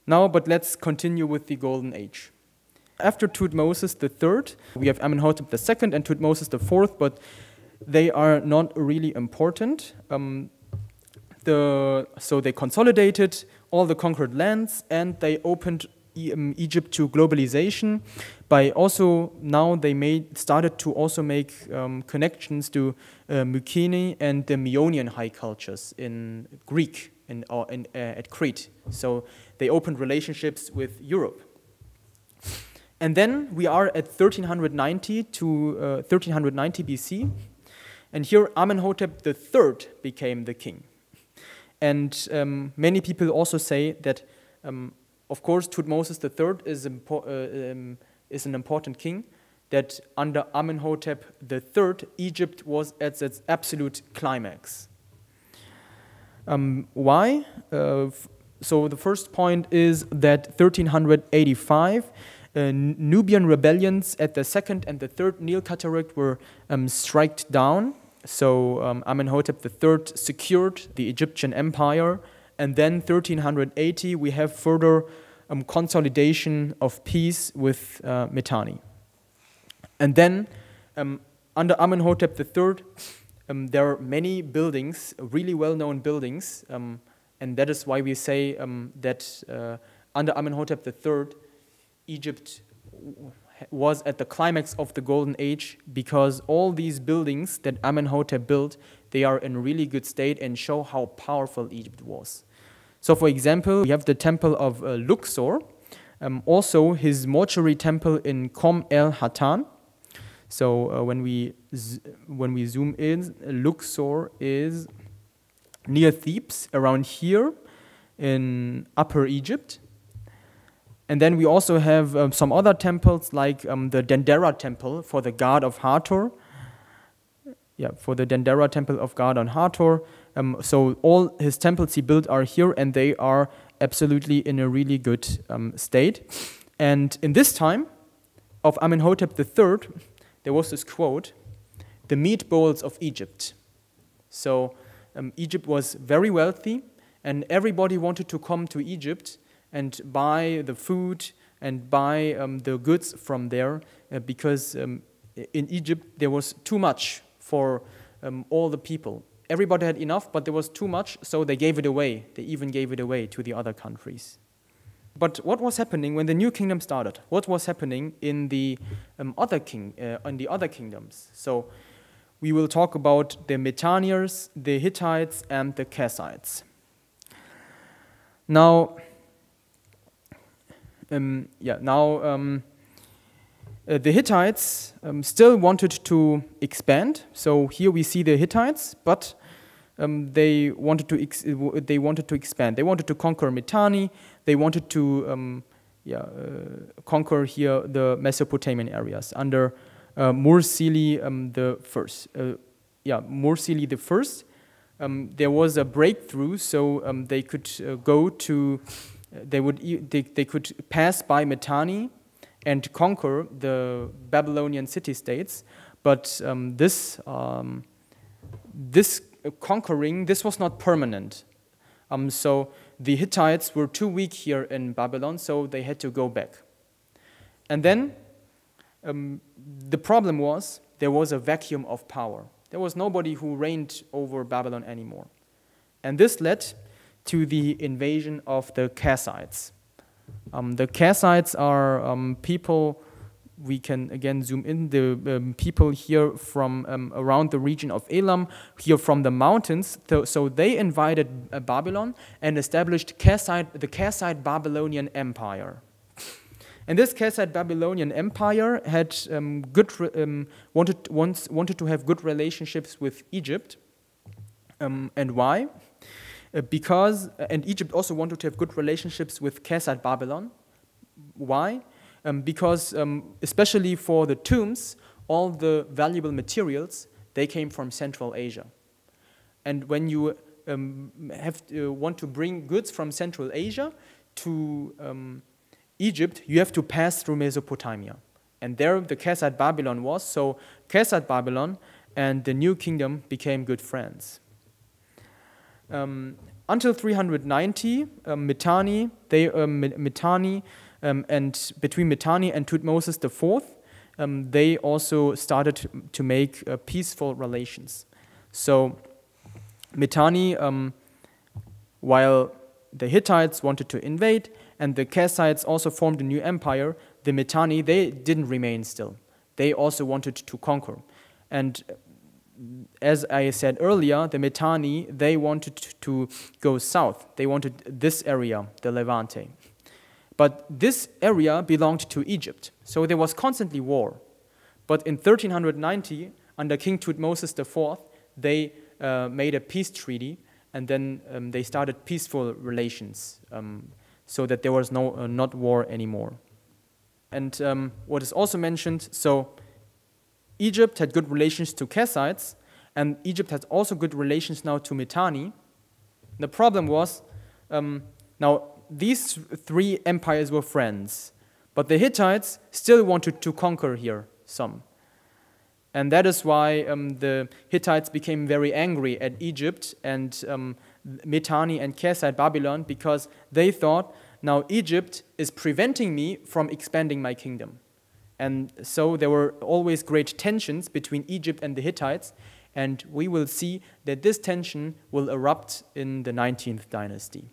Now, but let's continue with the Golden Age. After Thutmose III, we have Amenhotep II and Thutmose IV, but they are not really important. So they consolidated all the conquered lands, and they opened Egypt to globalization by also, now they started to also make connections to Mycenae and the Meonian high cultures in Greek at Crete. So they opened relationships with Europe. And then we are at 1390 to 1390 BC, and here Amenhotep III became the king. And many people also say that, of course, Thutmose III is an important king, that under Amenhotep III, Egypt was at its absolute climax. Why? So the first point is that 1385, Nubian rebellions at the second and the third Nile Cataract were struck down. So Amenhotep III secured the Egyptian empire, and then 1380 we have further consolidation of peace with Mitanni. And then under Amenhotep III, there are many buildings, really well-known buildings, and that is why we say that under Amenhotep III, Egypt was at the climax of the Golden Age, because all these buildings that Amenhotep built, they are in really good state and show how powerful Egypt was. So for example, we have the temple of Luxor, also his mortuary temple in Qom el-Hatan. So when we zoom in, Luxor is near Thebes, around here in Upper Egypt. And then we also have some other temples, like the Dendera temple for the god of Hathor. Yeah, for the Dendera temple of god on Hathor. So all his temples he built are here, and they are absolutely in a really good state. And in this time of Amenhotep III, there was this quote, "The meatballs of Egypt." So Egypt was very wealthy, and everybody wanted to come to Egypt and buy the food and buy the goods from there, because in Egypt there was too much for all the people. Everybody had enough, but there was too much, so they gave it away. They even gave it away to the other countries. But what was happening when the new kingdom started? What was happening in the other kingdoms? So we will talk about the Mitannians, the Hittites, and the Kassites. Now, the Hittites still wanted to expand. So here we see the Hittites, but they wanted to expand. They wanted to conquer Mitanni. They wanted to conquer here the Mesopotamian areas under Mursili the First. Mursili the First. There was a breakthrough, so they could go to. They could pass by Mitanni and conquer the Babylonian city-states, but this conquering, this was not permanent. So the Hittites were too weak here in Babylon, so they had to go back. And then the problem was there was a vacuum of power. There was nobody who reigned over Babylon anymore. And this led to the invasion of the Kassites. The Kassites are people, we can again zoom in, the people here from around the region of Elam, here from the mountains. So they invaded Babylon and established the Kassite Babylonian Empire. And this Kassite Babylonian Empire had wanted to have good relationships with Egypt. And why? And Egypt also wanted to have good relationships with Kassite Babylon. Why? Because especially for the tombs, all the valuable materials, they came from Central Asia. And when you want to bring goods from Central Asia to Egypt, you have to pass through Mesopotamia. And there the Kassite Babylon was, so Kassite Babylon and the new kingdom became good friends. Until 390, Mitanni, and between Mitanni and Thutmose IV, they also started to make peaceful relations. So Mitanni, while the Hittites wanted to invade and the Kassites also formed a new empire, the Mitanni, they didn't remain still. They also wanted to conquer. And as I said earlier, the Mitanni, they wanted to go south. They wanted this area, the Levante. But this area belonged to Egypt, so there was constantly war. But in 1390, under King Thutmose IV, they made a peace treaty, and then they started peaceful relations, so that there was not war anymore. And what is also mentioned, so Egypt had good relations to Kassites, and Egypt had also good relations now to Mitanni. The problem was, now these three empires were friends, but the Hittites still wanted to conquer here some. And that is why the Hittites became very angry at Egypt and Mitanni and Kassite Babylon, because they thought, now Egypt is preventing me from expanding my kingdom. And so there were always great tensions between Egypt and the Hittites, and we will see that this tension will erupt in the 19th dynasty.